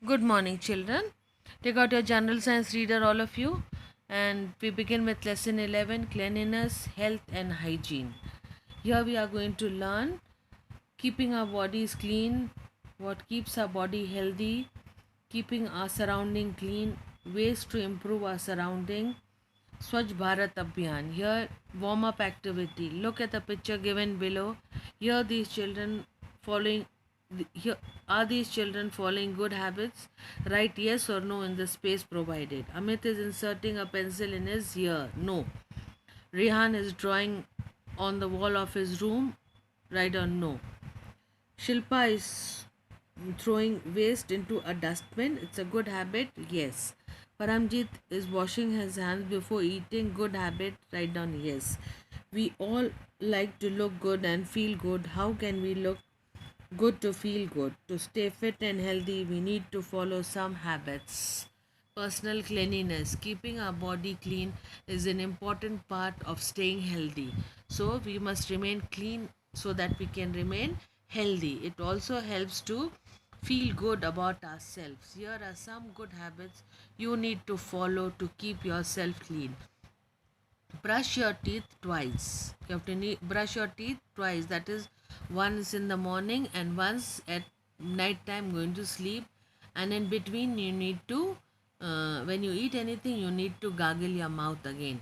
Good morning, children. Take out your general science reader, all of you, and we begin with lesson 11, cleanliness, health, and hygiene. Here we are going to learn keeping our bodies clean, what keeps our body healthy, keeping our surrounding clean, ways to improve our surrounding, Swachh Bharat Abhiyan. Here, warm up activity. Look at the picture given below. Here, these children following. Here, are these children following good habits? Write yes or no in the space provided. Amit is inserting a pencil in his ear. No. Rehan is drawing on the wall of his room. Write on no. Shilpa is throwing waste into a dustbin. It's a good habit. Yes. Paramjit is washing his hands before eating. Good habit. Write down yes. We all like to look good and feel good. How can we look good to feel good? To stay fit and healthy, we need to follow some habits. Personal cleanliness. Keeping our body clean is an important part of staying healthy. So, we must remain clean so that we can remain healthy. It also helps to feel good about ourselves. Here are some good habits you need to follow to keep yourself clean. Brush your teeth twice. You have to brush your teeth twice. That is, once in the morning and once at night time going to sleep. And in between, you need to, when you eat anything, you need to gargle your mouth again.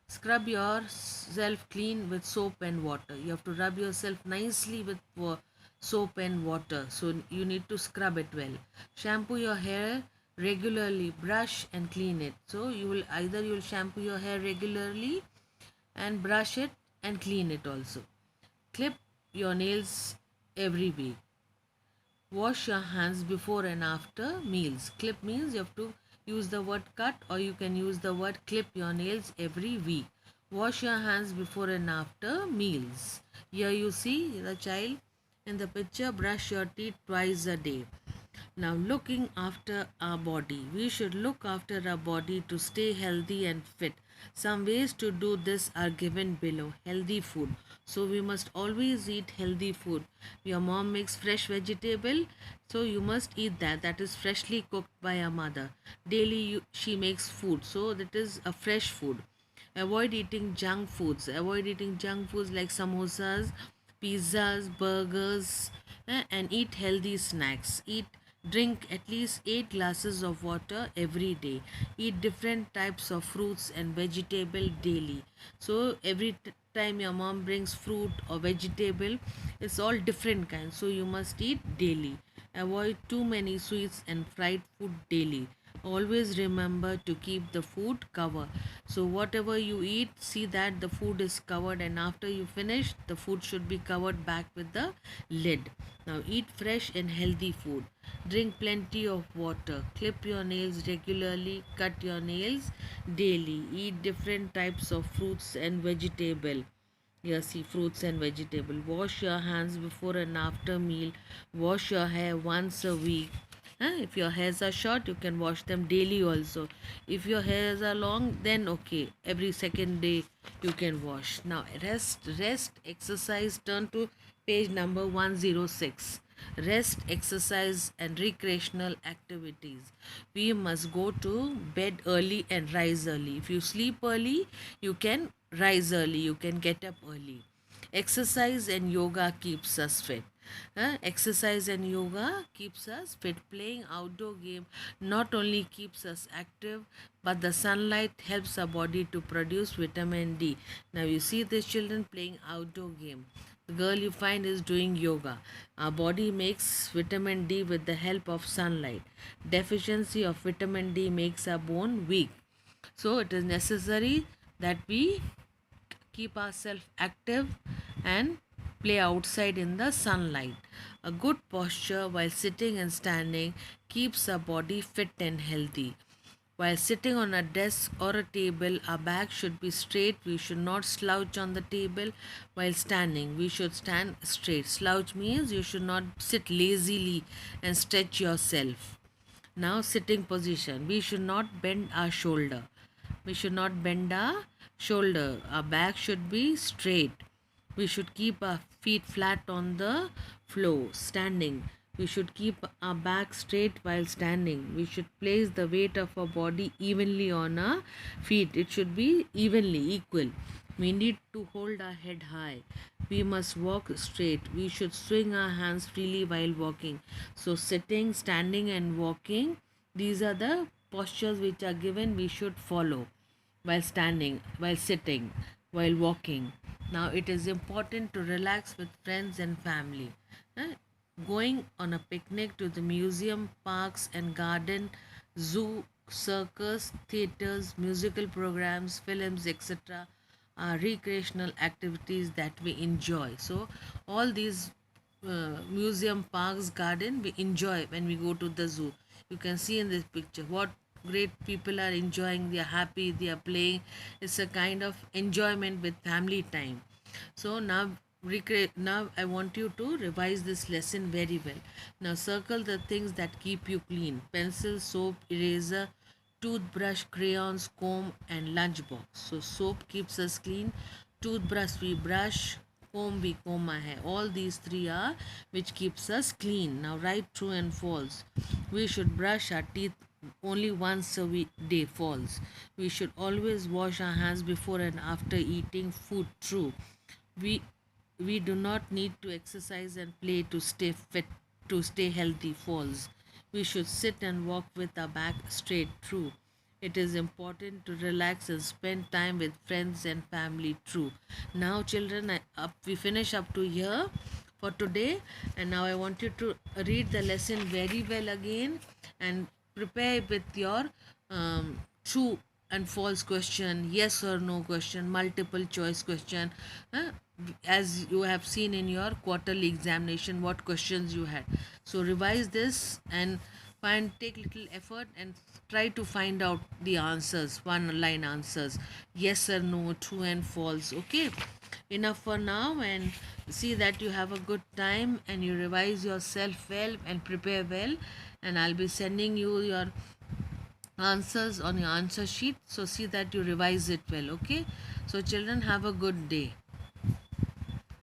Scrub yourself clean with soap and water. You have to rub yourself nicely with soap and water. So you need to scrub it well. Shampoo your hair regularly, brush and clean it. So you will shampoo your hair regularly and brush it and clean it also. Clip your nails every week. Wash your hands before and after meals. Clip means you have to use the word cut or you can use the word clip your nails every week. Wash your hands before and after meals. Here you see the child in the picture, brush your teeth twice a day. Now, looking after our body. We should look after our body to stay healthy and fit. Some ways to do this are given below. Healthy food. So, we must always eat healthy food. Your mom makes fresh vegetable, so you must eat that. That is freshly cooked by your mother. Daily, she makes food, so that is a fresh food. Avoid eating junk foods. Avoid eating junk foods like samosas, pizzas, burgers, and eat healthy snacks. Drink at least 8 glasses of water every day. Eat different types of fruits and vegetable daily. So every time your mom brings fruit or vegetable, it's all different kinds. So you must eat daily. Avoid too many sweets and fried food daily. Always remember to keep the food covered. So whatever you eat, see that the food is covered, and after you finish, the food should be covered back with the lid. Now eat fresh and healthy food. Drink plenty of water. Clip your nails regularly. Cut your nails daily. Eat different types of fruits and vegetable. Yes, see fruits and vegetable. Wash your hands before and after meal. Wash your hair once a week. If your hairs are short, you can wash them daily also. If your hairs are long, then okay. Every second day you can wash. Now rest, exercise. Turn to page number 106. Rest, exercise, and recreational activities. We must go to bed early and rise early. If you sleep early, you can rise early, you can get up early. Exercise and yoga keeps us fit. Exercise and yoga keeps us fit. Playing outdoor game not only keeps us active, but the sunlight helps our body to produce vitamin D. Now you see these children playing outdoor game. The girl you find is doing yoga. Our body makes vitamin D with the help of sunlight. Deficiency of vitamin D makes our bone weak. So it is necessary that we keep ourselves active and play outside in the sunlight. A good posture while sitting and standing keeps our body fit and healthy. While sitting on a desk or a table, our back should be straight. We should not slouch on the table. While standing, we should stand straight. Slouch means you should not sit lazily and stretch yourself. Now, sitting position. We should not bend our shoulder. We should not bend our shoulder. Our back should be straight. We should keep our feet flat on the floor. Standing. We should keep our back straight while standing. We should place the weight of our body evenly on our feet. It should be evenly equal. We need to hold our head high. We must walk straight. We should swing our hands freely while walking. So, sitting, standing, and walking, these are the postures which are given, we should follow while standing, while sitting, while walking. Now, it is important to relax with friends and family. Uh, Going on a picnic to the museum, parks, and garden, zoo, circus, theaters, musical programs, films, etc. are recreational activities that we enjoy. So, all these museum, parks, garden, we enjoy when we go to the zoo. You can see in this picture what great people are enjoying. They are happy. They are playing. It's a kind of enjoyment with family time. So now recreate. Now I want you to revise this lesson very well. Now circle the things that keep you clean: pencil, soap, eraser, toothbrush, crayons, comb, and lunchbox. So soap keeps us clean, toothbrush we brush, comb we comb our hair. All these three are which keeps us clean. Now write true and false. We should brush our teeth only once a day. False. We should always wash our hands before and after eating food. True. We we do not need to exercise and play to stay fit, to stay healthy. False. We should sit and walk with our back straight. True. It is important to relax and spend time with friends and family. True. Now children, we finish up to here for today, and now I want you to read the lesson very well again and prepare with your true and false question, yes or no question, multiple choice question, uh, as you have seen in your quarterly examination what questions you had. So revise this and take little effort and try to find out the answers, one line answers, yes or no, true and false. Okay, enough for now, and see that you have a good time and you revise yourself well and prepare well, and I'll be sending you your answers on your answer sheet. So see that you revise it well. Okay, so children, have a good day.